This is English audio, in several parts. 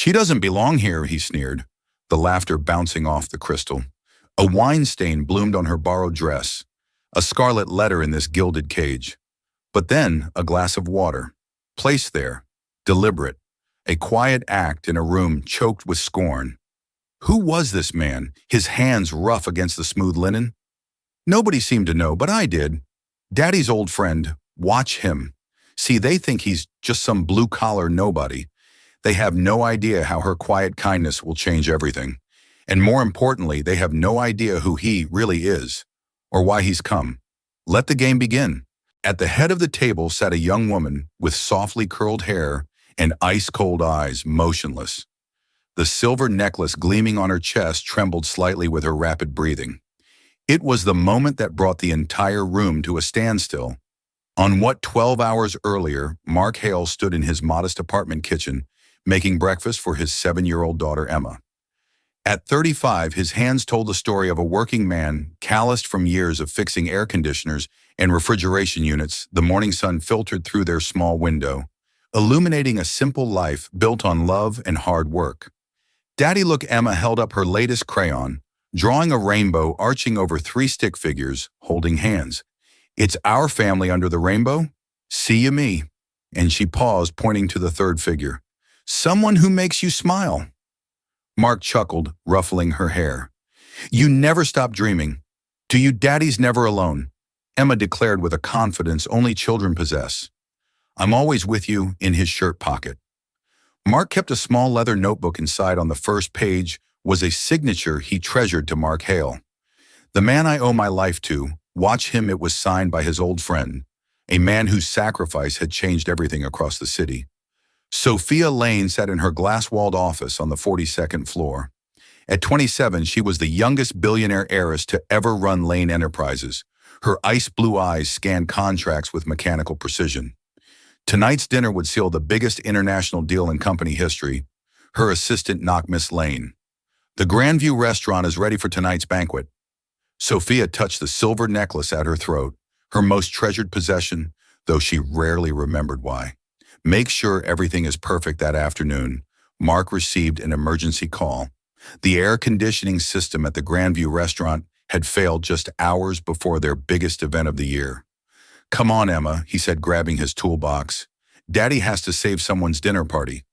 She doesn't belong here, he sneered, the laughter bouncing off the crystal. A wine stain bloomed on her borrowed dress, a scarlet letter in this gilded cage. But then a glass of water, placed there, deliberate, a quiet act in a room choked with scorn. Who was this man, his hands rough against the smooth linen? Nobody seemed to know, but I did. Daddy's old friend. Watch him. See, they think he's just some blue-collar nobody. They have no idea how her quiet kindness will change everything. And more importantly, they have no idea who he really is, or why he's come. Let the game begin. At the head of the table sat a young woman with softly curled hair and ice-cold eyes, motionless. The silver necklace gleaming on her chest trembled slightly with her rapid breathing. It was the moment that brought the entire room to a standstill. On what 12 hours earlier, Mark Hale stood in his modest apartment kitchen, making breakfast for his 7-year-old daughter Emma. At 35, his hands told the story of a working man, calloused from years of fixing air conditioners and refrigeration units. The morning sun filtered through their small window, illuminating a simple life built on love and hard work. Daddy Look Emma held up her latest crayon, drawing a rainbow arching over 3 stick figures, holding hands. It's our family under the rainbow? See you me. And she paused, pointing to the third figure. Someone who makes you smile. Mark chuckled, ruffling her hair. You never stop dreaming. To you, Daddy's never alone, Emma declared with a confidence only children possess. I'm always with you, in his shirt pocket. Mark kept a small leather notebook inside. On the first page was a signature he treasured to Mark Hale. The man I owe my life to, watch him. It was signed by his old friend, a man whose sacrifice had changed everything across the city. Sophia Lane sat in her glass-walled office on the 42nd floor. At 27, she was the youngest billionaire heiress to ever run Lane Enterprises. Her ice-blue eyes scanned contracts with mechanical precision. Tonight's dinner would seal the biggest international deal in company history. Her assistant knocked Miss Lane. The Grandview restaurant is ready for tonight's banquet. Sophia touched the silver necklace at her throat, her most treasured possession, though she rarely remembered why. Make sure everything is perfect that afternoon. Mark received an emergency call. The air conditioning system at the Grandview restaurant had failed just hours before their biggest event of the year. Come on, Emma, he said, grabbing his toolbox. Daddy has to save someone's dinner party.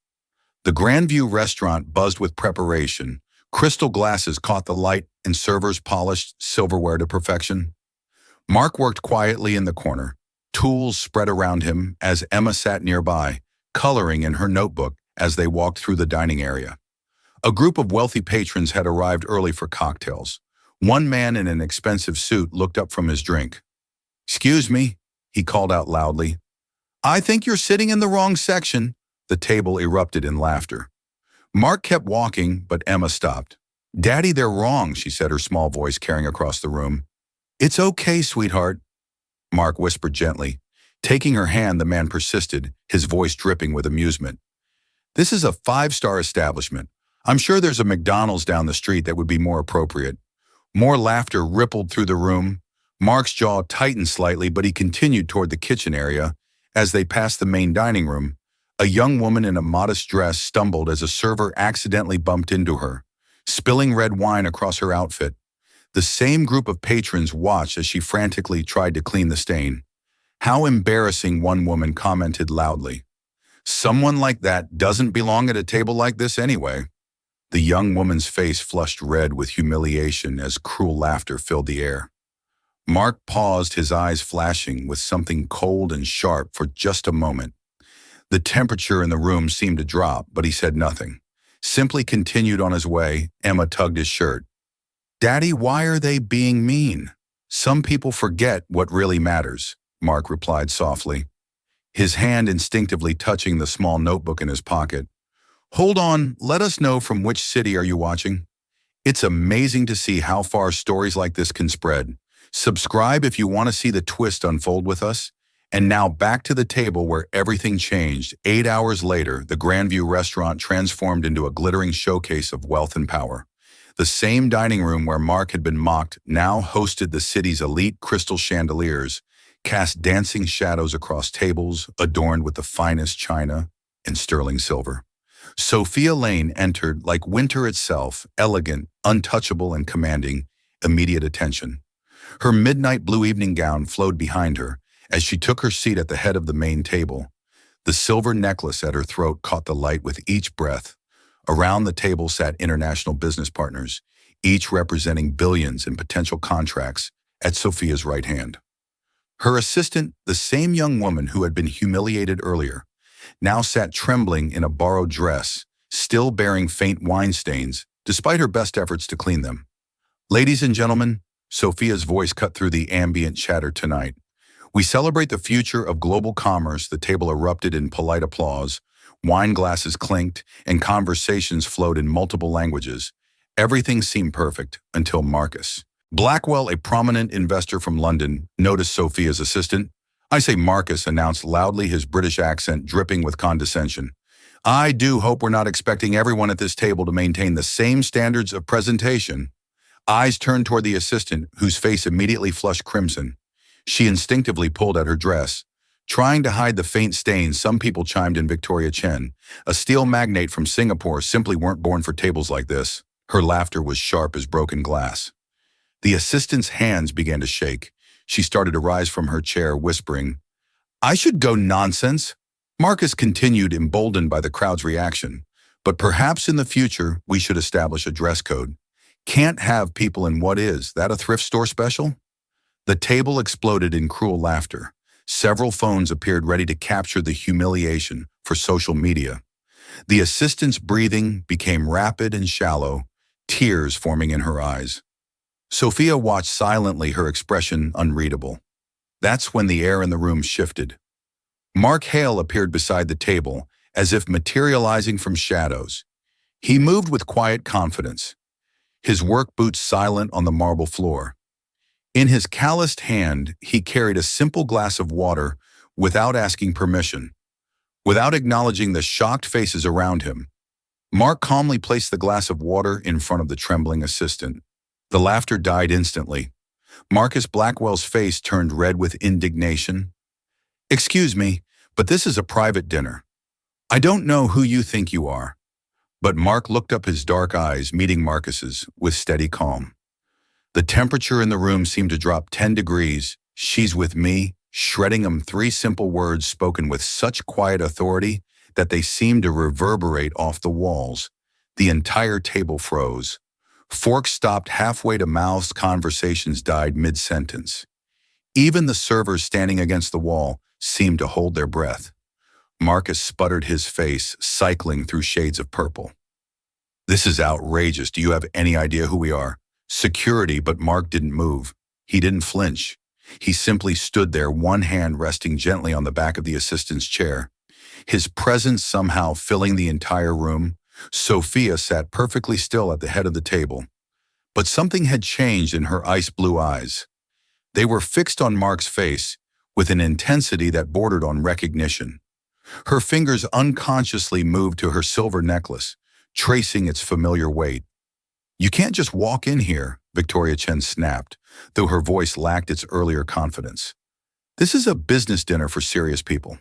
The Grandview restaurant buzzed with preparation. Crystal glasses caught the light and servers polished silverware to perfection. Mark worked quietly in the corner, tools spread around him as Emma sat nearby, coloring in her notebook as they walked through the dining area. A group of wealthy patrons had arrived early for cocktails. One man in an expensive suit looked up from his drink. Excuse me, he called out loudly. I think you're sitting in the wrong section. The table erupted in laughter. Mark kept walking, but Emma stopped. Daddy, they're wrong, she said, her small voice carrying across the room. It's okay, sweetheart, Mark whispered gently. Taking her hand, the man persisted, his voice dripping with amusement. This is a 5-star establishment. I'm sure there's a McDonald's down the street that would be more appropriate. More laughter rippled through the room. Mark's jaw tightened slightly, but he continued toward the kitchen area. As they passed the main dining room, a young woman in a modest dress stumbled as a server accidentally bumped into her, spilling red wine across her outfit. The same group of patrons watched as she frantically tried to clean the stain. How embarrassing, one woman commented loudly. Someone like that doesn't belong at a table like this anyway. The young woman's face flushed red with humiliation as cruel laughter filled the air. Mark paused, his eyes flashing with something cold and sharp for just a moment. The temperature in the room seemed to drop, but he said nothing. Simply continued on his way. Emma tugged his shirt. Daddy, why are they being mean? Some people forget what really matters, Mark replied softly, his hand instinctively touching the small notebook in his pocket. Hold on, let us know from which city are you watching? It's amazing to see how far stories like this can spread. Subscribe if you want to see the twist unfold with us. And now back to the table where everything changed. 8 hours later, the Grandview restaurant transformed into a glittering showcase of wealth and power. The same dining room where Mark had been mocked now hosted the city's elite crystal chandeliers, cast dancing shadows across tables adorned with the finest china and sterling silver. Sophia Lane entered like winter itself, elegant, untouchable, and commanding immediate attention. Her midnight blue evening gown flowed behind her as she took her seat at the head of the main table. The silver necklace at her throat caught the light with each breath. Around the table sat international business partners, each representing billions in potential contracts at Sophia's right hand. Her assistant, the same young woman who had been humiliated earlier, now sat trembling in a borrowed dress, still bearing faint wine stains, despite her best efforts to clean them. Ladies and gentlemen, Sophia's voice cut through the ambient chatter tonight. We celebrate the future of global commerce. The table erupted in polite applause. Wine glasses clinked, and conversations flowed in multiple languages. Everything seemed perfect until Marcus Blackwell, a prominent investor from London, noticed Sophia's assistant. I say Marcus announced loudly, his British accent dripping with condescension. I do hope we're not expecting everyone at this table to maintain the same standards of presentation. Eyes turned toward the assistant, whose face immediately flushed crimson. She instinctively pulled at her dress. Trying to hide the faint stains, some people chimed in. Victoria Chen, a steel magnate from Singapore, simply weren't born for tables like this. Her laughter was sharp as broken glass. The assistant's hands began to shake. She started to rise from her chair, whispering, I should go. Nonsense. Marcus continued, emboldened by the crowd's reaction. But perhaps in the future, we should establish a dress code. Can't have people in what is that a thrift store special? The table exploded in cruel laughter. Several phones appeared ready to capture the humiliation for social media. The assistant's breathing became rapid and shallow, tears forming in her eyes. Sophia watched silently, her expression unreadable. That's when the air in the room shifted. Mark Hale appeared beside the table, as if materializing from shadows. He moved with quiet confidence, his work boots silent on the marble floor. In his calloused hand, he carried a simple glass of water without asking permission. Without acknowledging the shocked faces around him, Mark calmly placed the glass of water in front of the trembling assistant. The laughter died instantly. Marcus Blackwell's face turned red with indignation. Excuse me, but this is a private dinner. I don't know who you think you are. But Mark looked up, his dark eyes meeting Marcus's with steady calm. The temperature in the room seemed to drop 10 degrees. She's with me, shredding him, 3 simple words spoken with such quiet authority that they seemed to reverberate off the walls. The entire table froze. Forks stopped halfway to mouths, conversations died mid-sentence. Even the servers standing against the wall seemed to hold their breath. Marcus sputtered, his face cycling through shades of purple. This is outrageous. Do you have any idea who we are? Security. But Mark didn't move. He didn't flinch. He simply stood there, one hand resting gently on the back of the assistant's chair. His presence somehow filling the entire room. Sophia sat perfectly still at the head of the table. But something had changed in her ice blue eyes. They were fixed on Mark's face with an intensity that bordered on recognition. Her fingers unconsciously moved to her silver necklace, tracing its familiar weight. You can't just walk in here, Victoria Chen snapped, though her voice lacked its earlier confidence. This is a business dinner for serious people.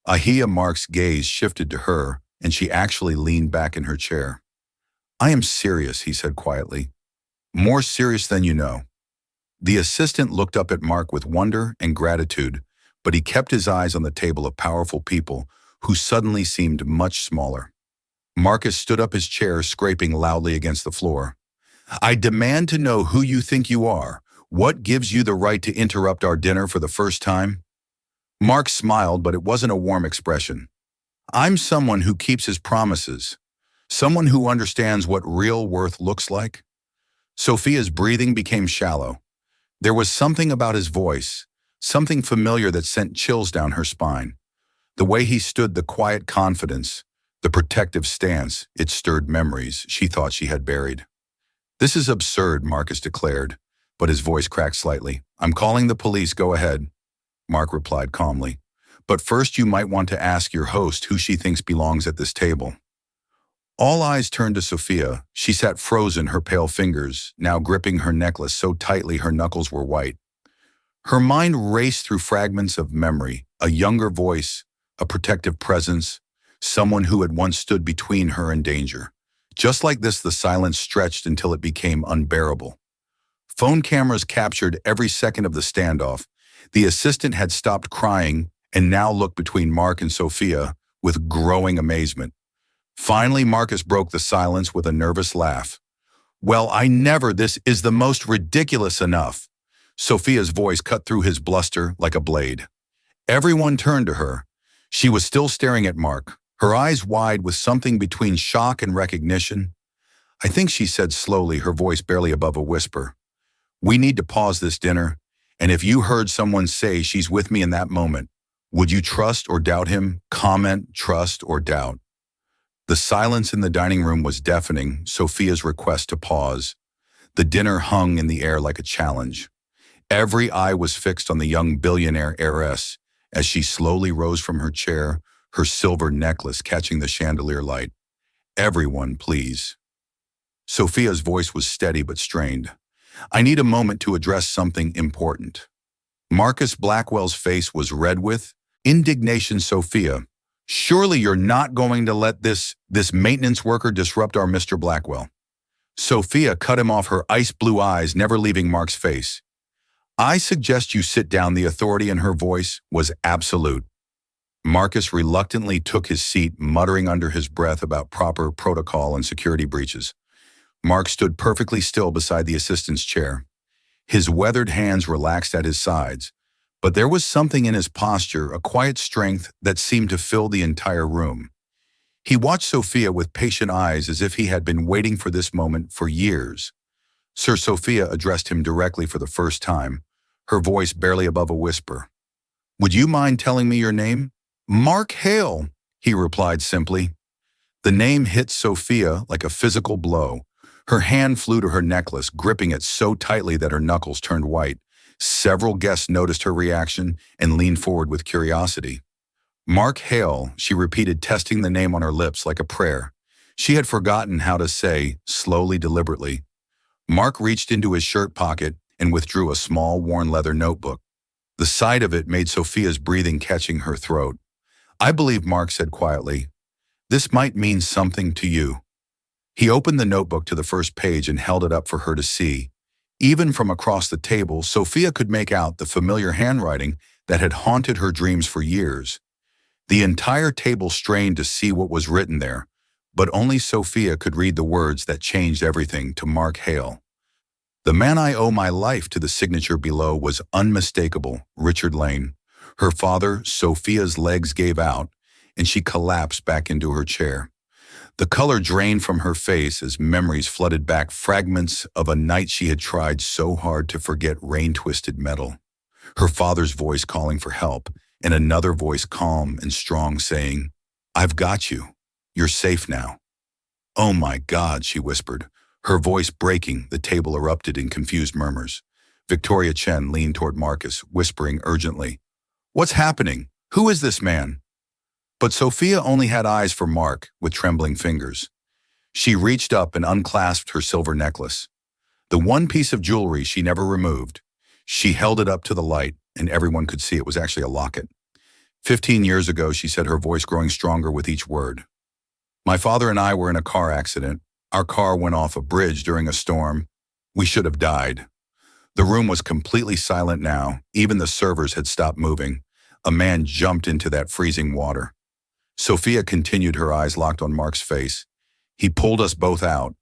Ahia, Mark's gaze shifted to her, and she actually leaned back in her chair. I am serious, he said quietly. More serious than you know. The assistant looked up at Mark with wonder and gratitude, but he kept his eyes on the table of powerful people who suddenly seemed much smaller. Marcus stood up, his chair scraping loudly against the floor. I demand to know who you think you are. What gives you the right to interrupt our dinner for the first time? Mark smiled, but it wasn't a warm expression. I'm someone who keeps his promises, someone who understands what real worth looks like. Sophia's breathing became shallow. There was something about his voice, something familiar that sent chills down her spine. The way he stood, the quiet confidence, the protective stance, it stirred memories she thought she had buried. This is absurd, Marcus declared, but his voice cracked slightly. I'm calling the police, go ahead. Mark replied calmly. But first you might want to ask your host who she thinks belongs at this table. All eyes turned to Sophia. She sat frozen, her pale fingers now gripping her necklace so tightly her knuckles were white. Her mind raced through fragments of memory, a younger voice, a protective presence, someone who had once stood between her and danger. Just like this, the silence stretched until it became unbearable. Phone cameras captured every second of the standoff. The assistant had stopped crying and now looked between Mark and Sophia with growing amazement. Finally, Marcus broke the silence with a nervous laugh. "Well, I never, this is the most ridiculous enough." Sophia's voice cut through his bluster like a blade. Everyone turned to her. She was still staring at Mark, her eyes wide with something between shock and recognition. "I think," she said slowly, her voice barely above a whisper, "we need to pause this dinner, and if you heard someone say she's with me in that moment, would you trust or doubt him? Comment, trust or doubt." The silence in the dining room was deafening, Sophia's request to pause. The dinner hung in the air like a challenge. Every eye was fixed on the young billionaire heiress as she slowly rose from her chair, her silver necklace catching the chandelier light. "Everyone, please." Sophia's voice was steady but strained. "I need a moment to address something important." Marcus Blackwell's face was red with indignation. "Sophia, surely you're not going to let this maintenance worker disrupt our Mr. Blackwell." Sophia cut him off, her ice blue eyes never leaving Mark's face. "I suggest you sit down." The authority in her voice was absolute. Marcus reluctantly took his seat, muttering under his breath about proper protocol and security breaches. Mark stood perfectly still beside the assistant's chair. His weathered hands relaxed at his sides, but there was something in his posture, a quiet strength that seemed to fill the entire room. He watched Sophia with patient eyes as if he had been waiting for this moment for years. Sir, Sophia addressed him directly for the first time, her voice barely above a whisper. "Would you mind telling me your name?" "Mark Hale," he replied simply. The name hit Sophia like a physical blow. Her hand flew to her necklace, gripping it so tightly that her knuckles turned white. Several guests noticed her reaction and leaned forward with curiosity. "Mark Hale," she repeated, testing the name on her lips like a prayer. She had forgotten how to say, slowly, deliberately. Mark reached into his shirt pocket and withdrew a small, worn leather notebook. The sight of it made Sophia's breathing catching her throat. "I believe," Mark said quietly, "this might mean something to you." He opened the notebook to the first page and held it up for her to see. Even from across the table, Sophia could make out the familiar handwriting that had haunted her dreams for years. The entire table strained to see what was written there, but only Sophia could read the words that changed everything. To Mark Hale. "The man I owe my life to." The signature below was unmistakable, Richard Lane. Her father, Sophia's legs gave out, and she collapsed back into her chair. The color drained from her face as memories flooded back, fragments of a night she had tried so hard to forget, rain-twisted metal. Her father's voice calling for help, and another voice calm and strong saying, "I've got you. You're safe now." "Oh my God," she whispered. Her voice breaking, the table erupted in confused murmurs. Victoria Chen leaned toward Marcus, whispering urgently, "What's happening? Who is this man?" But Sophia only had eyes for Mark, with trembling fingers. She reached up and unclasped her silver necklace. The one piece of jewelry she never removed. She held it up to the light, and everyone could see it was actually a locket. 15 years ago, she said, her voice growing stronger with each word. "My father and I were in a car accident. Our car went off a bridge during a storm. We should have died." The room was completely silent now. Even the servers had stopped moving. A man jumped into that freezing water. Sophia continued, her eyes locked on Mark's face. "He pulled us both out.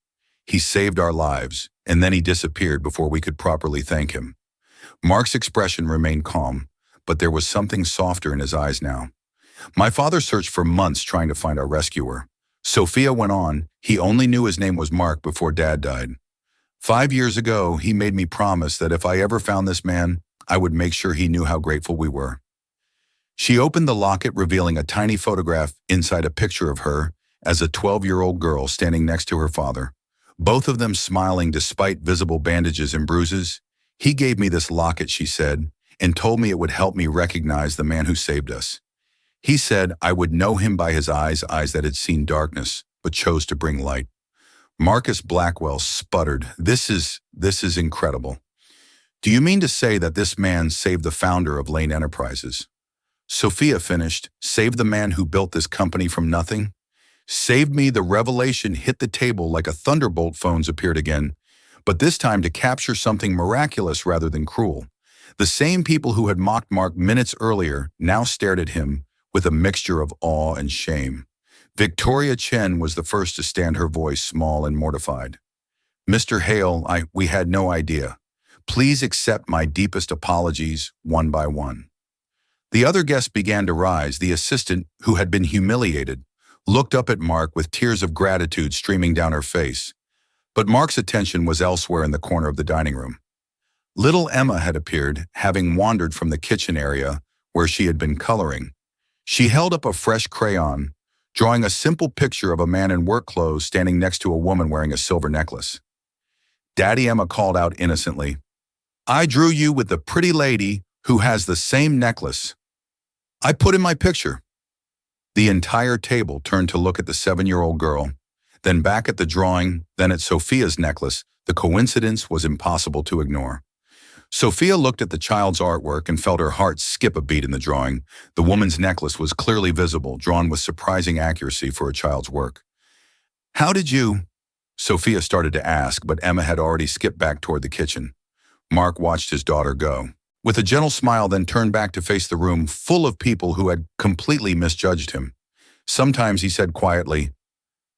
He saved our lives, and then he disappeared before we could properly thank him." Mark's expression remained calm, but there was something softer in his eyes now. "My father searched for months trying to find our rescuer." Sophia went on, "He only knew his name was Mark before Dad died. 5 years ago, he made me promise that if I ever found this man, I would make sure he knew how grateful we were." She opened the locket, revealing a tiny photograph inside, a picture of her as a 12-year-old girl standing next to her father, both of them smiling despite visible bandages and bruises. "He gave me this locket," she said, "and told me it would help me recognize the man who saved us. He said I would know him by his eyes that had seen darkness, but chose to bring light." Marcus Blackwell sputtered, This is incredible. "Do you mean to say that this man saved the founder of Lane Enterprises?" Sophia finished, "Save the man who built this company from nothing? Saved me." The revelation hit the table like a thunderbolt. Phones appeared again, but this time to capture something miraculous rather than cruel. The same people who had mocked Mark minutes earlier now stared at him with a mixture of awe and shame. Victoria Chen was the first to stand, her voice small and mortified. "Mr. Hale, we had no idea. Please accept my deepest apologies, one by one." The other guests began to rise. The assistant, who had been humiliated, looked up at Mark with tears of gratitude streaming down her face. But Mark's attention was elsewhere in the corner of the dining room. Little Emma had appeared, having wandered from the kitchen area where she had been coloring. She held up a fresh crayon, drawing a simple picture of a man in work clothes standing next to a woman wearing a silver necklace. Daddy, Emma called out innocently, "I drew you with the pretty lady who has the same necklace I put in my picture." The entire table turned to look at the 7-year-old girl, then back at the drawing, then at Sophia's necklace. The coincidence was impossible to ignore. Sophia looked at the child's artwork and felt her heart skip a beat. In the drawing, the woman's necklace was clearly visible, drawn with surprising accuracy for a child's work. "How did you?" Sophia started to ask, but Emma had already skipped back toward the kitchen. Mark watched his daughter go, with a gentle smile, then turned back to face the room full of people who had completely misjudged him. Sometimes, he said quietly,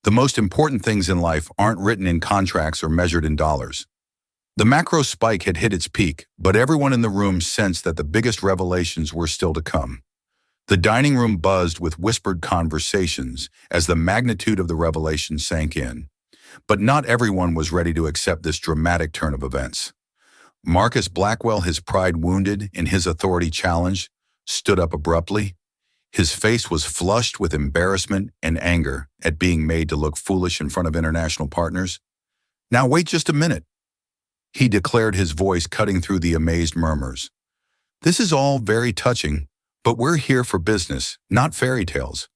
"the most important things in life aren't written in contracts or measured in dollars." The macro spike had hit its peak, but everyone in the room sensed that the biggest revelations were still to come. The dining room buzzed with whispered conversations as the magnitude of the revelation sank in. But not everyone was ready to accept this dramatic turn of events. Marcus Blackwell, his pride wounded and his authority challenged, stood up abruptly. His face was flushed with embarrassment and anger at being made to look foolish in front of international partners. "Now wait just a minute," he declared, his voice cutting through the amazed murmurs. "This is all very touching, but we're here for business, not fairy tales.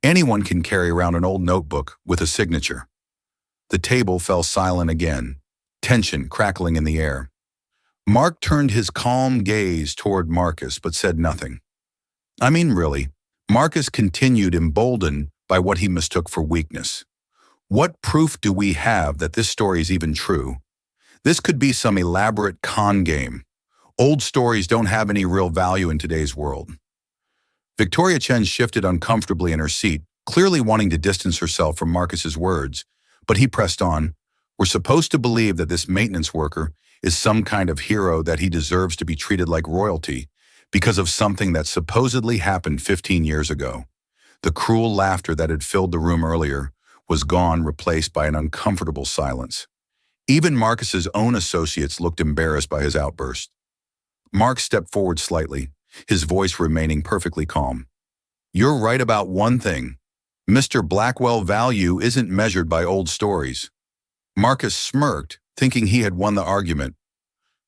Anyone can carry around an old notebook with a signature." The table fell silent again, tension crackling in the air. Mark turned his calm gaze toward Marcus but said nothing. "I mean, really," Marcus continued, emboldened by what he mistook for weakness. "What proof do we have that this story is even true? This could be some elaborate con game. Old stories don't have any real value in today's world." Victoria Chen shifted uncomfortably in her seat, clearly wanting to distance herself from Marcus's words, but he pressed on. "We're supposed to believe that this maintenance worker is some kind of hero, that he deserves to be treated like royalty because of something that supposedly happened 15 years ago." The cruel laughter that had filled the room earlier was gone, replaced by an uncomfortable silence. Even Marcus's own associates looked embarrassed by his outburst. Mark stepped forward slightly, his voice remaining perfectly calm. "You're right about one thing. Mr. Blackwell, value isn't measured by old stories." Marcus smirked, thinking he had won the argument.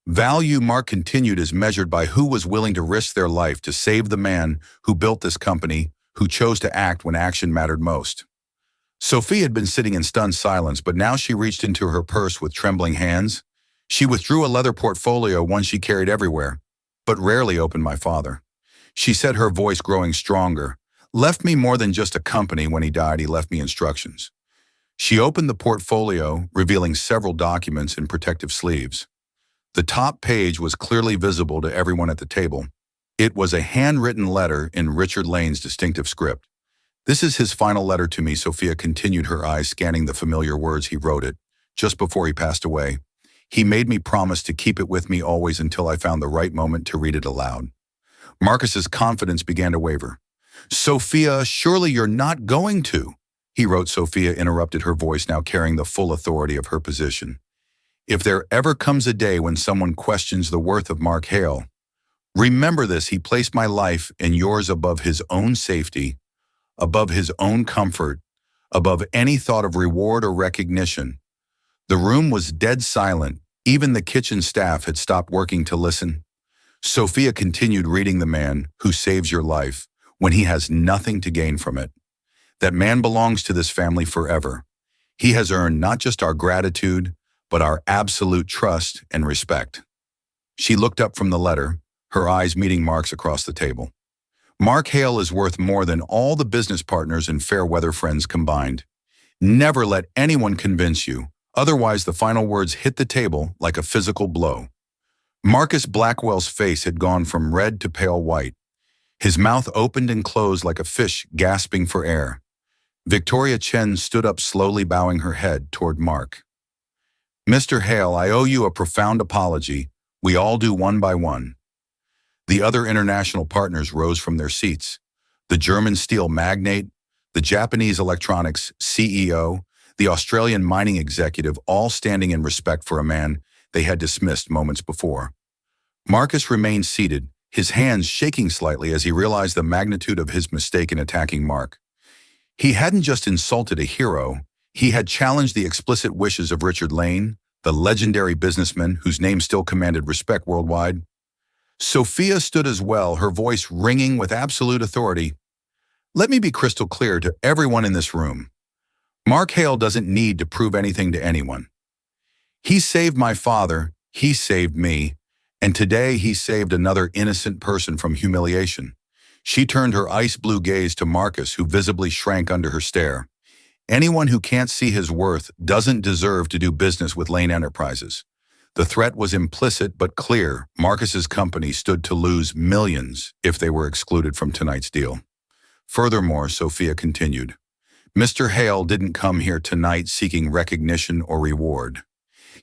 "Value," Mark continued, "is measured by who was willing to risk their life to save the man who built this company, who chose to act when action mattered most." Sophie had been sitting in stunned silence, but now she reached into her purse with trembling hands. She withdrew a leather portfolio, one she carried everywhere, but rarely opened. "My father," she said, her voice growing stronger, "left me more than just a company. When he died, he left me instructions." She opened the portfolio, revealing several documents in protective sleeves. The top page was clearly visible to everyone at the table. It was a handwritten letter in Richard Lane's distinctive script. "This is his final letter to me," Sophia continued, her eyes scanning the familiar words. "He wrote it just before he passed away. He made me promise to keep it with me always until I found the right moment to read it aloud." Marcus's confidence began to waver. "Sophia, surely you're not going to," he wrote. Sophia interrupted, her voice now carrying the full authority of her position. "If there ever comes a day when someone questions the worth of Mark Hale, remember this: he placed my life and yours above his own safety, above his own comfort, above any thought of reward or recognition." The room was dead silent. Even the kitchen staff had stopped working to listen. Sophia continued reading. "The man who saves your life when he has nothing to gain from it. That man belongs to this family forever. He has earned not just our gratitude, but our absolute trust and respect." She looked up from the letter, her eyes meeting Mark's across the table. Mark Hale is worth more than all the business partners and fair weather friends combined. Never let anyone convince you, otherwise the final words hit the table like a physical blow. Marcus Blackwell's face had gone from red to pale white. His mouth opened and closed like a fish gasping for air. Victoria Chen stood up slowly, bowing her head toward Mark. "Mr. Hale, I owe you a profound apology. We all do, one by one." The other international partners rose from their seats. The German steel magnate, the Japanese electronics CEO, the Australian mining executive, all standing in respect for a man they had dismissed moments before. Marcus remained seated, his hands shaking slightly as he realized the magnitude of his mistake in attacking Mark. He hadn't just insulted a hero, he had challenged the explicit wishes of Richard Lane, the legendary businessman whose name still commanded respect worldwide. Sophia stood as well, her voice ringing with absolute authority. "Let me be crystal clear to everyone in this room. Mark Hale doesn't need to prove anything to anyone. He saved my father, he saved me, and today he saved another innocent person from humiliation." She turned her ice blue gaze to Marcus, who visibly shrank under her stare. Anyone who can't see his worth doesn't deserve to do business with Lane Enterprises. The threat was implicit but clear. Marcus's company stood to lose millions if they were excluded from tonight's deal. Furthermore, Sophia continued, "Mr. Hale didn't come here tonight seeking recognition or reward.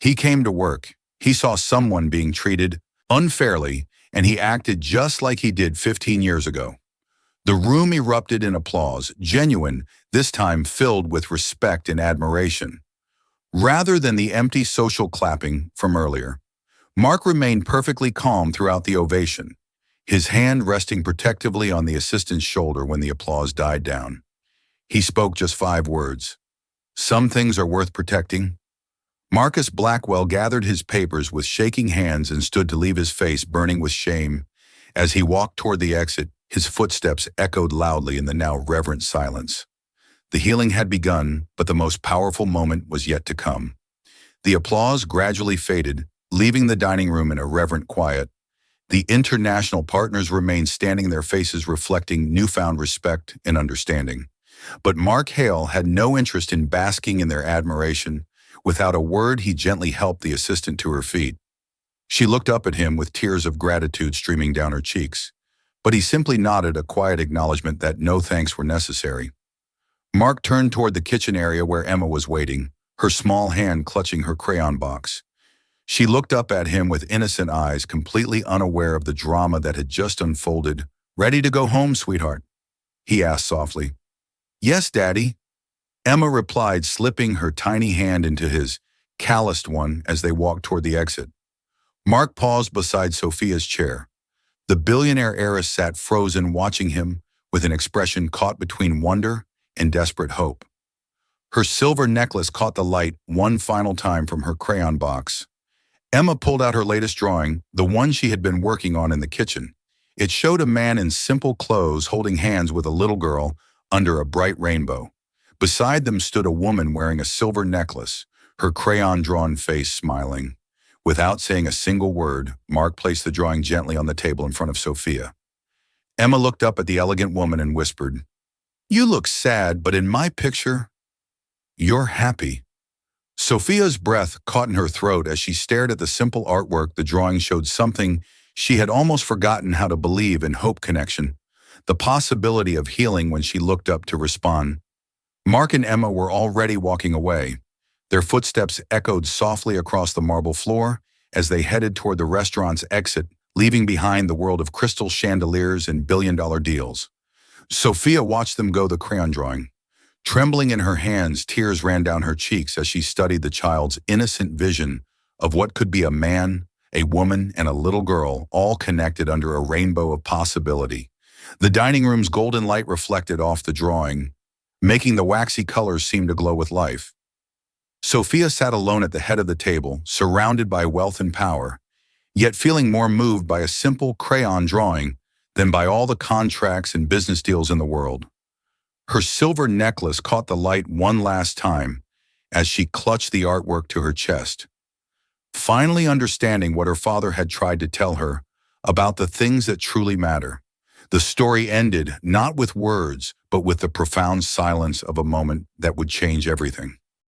He came to work. He saw someone being treated unfairly, and he acted just like he did 15 years ago." The room erupted in applause, genuine, this time filled with respect and admiration. Rather than the empty social clapping from earlier, Mark remained perfectly calm throughout the ovation, his hand resting protectively on the assistant's shoulder when the applause died down. He spoke just 5 words. "Some things are worth protecting." Marcus Blackwell gathered his papers with shaking hands and stood to leave, his face burning with shame. As he walked toward the exit, his footsteps echoed loudly in the now reverent silence. The healing had begun, but the most powerful moment was yet to come. The applause gradually faded, leaving the dining room in a reverent quiet. The international partners remained standing, their faces reflecting newfound respect and understanding. But Mark Hale had no interest in basking in their admiration. Without a word, he gently helped the assistant to her feet. She looked up at him with tears of gratitude streaming down her cheeks, but he simply nodded, a quiet acknowledgement that no thanks were necessary. Mark turned toward the kitchen area where Emma was waiting, her small hand clutching her crayon box. She looked up at him with innocent eyes, completely unaware of the drama that had just unfolded. "Ready to go home, sweetheart?" he asked softly. "Yes, Daddy," Emma replied, slipping her tiny hand into his calloused one as they walked toward the exit. Mark paused beside Sophia's chair. The billionaire heiress sat frozen, watching him with an expression caught between wonder and desperate hope. Her silver necklace caught the light one final time from her crayon box. Emma pulled out her latest drawing, the one she had been working on in the kitchen. It showed a man in simple clothes holding hands with a little girl under a bright rainbow. Beside them stood a woman wearing a silver necklace, her crayon-drawn face smiling. Without saying a single word, Mark placed the drawing gently on the table in front of Sophia. Emma looked up at the elegant woman and whispered, "You look sad, but in my picture, you're happy." Sophia's breath caught in her throat as she stared at the simple artwork. The drawing showed something she had almost forgotten how to believe in: hope, connection, the possibility of healing. When she looked up to respond, Mark and Emma were already walking away. Their footsteps echoed softly across the marble floor as they headed toward the restaurant's exit, leaving behind the world of crystal chandeliers and billion-dollar deals. Sophia watched them go, the crayon drawing. Trembling in her hands, tears ran down her cheeks as she studied the child's innocent vision of what could be a man, a woman, and a little girl, all connected under a rainbow of possibility. The dining room's golden light reflected off the drawing, making the waxy colors seem to glow with life. Sophia sat alone at the head of the table, surrounded by wealth and power, yet feeling more moved by a simple crayon drawing than by all the contracts and business deals in the world. Her silver necklace caught the light one last time as she clutched the artwork to her chest, finally understanding what her father had tried to tell her about the things that truly matter. The story ended not with words, but with the profound silence of a moment that would change everything.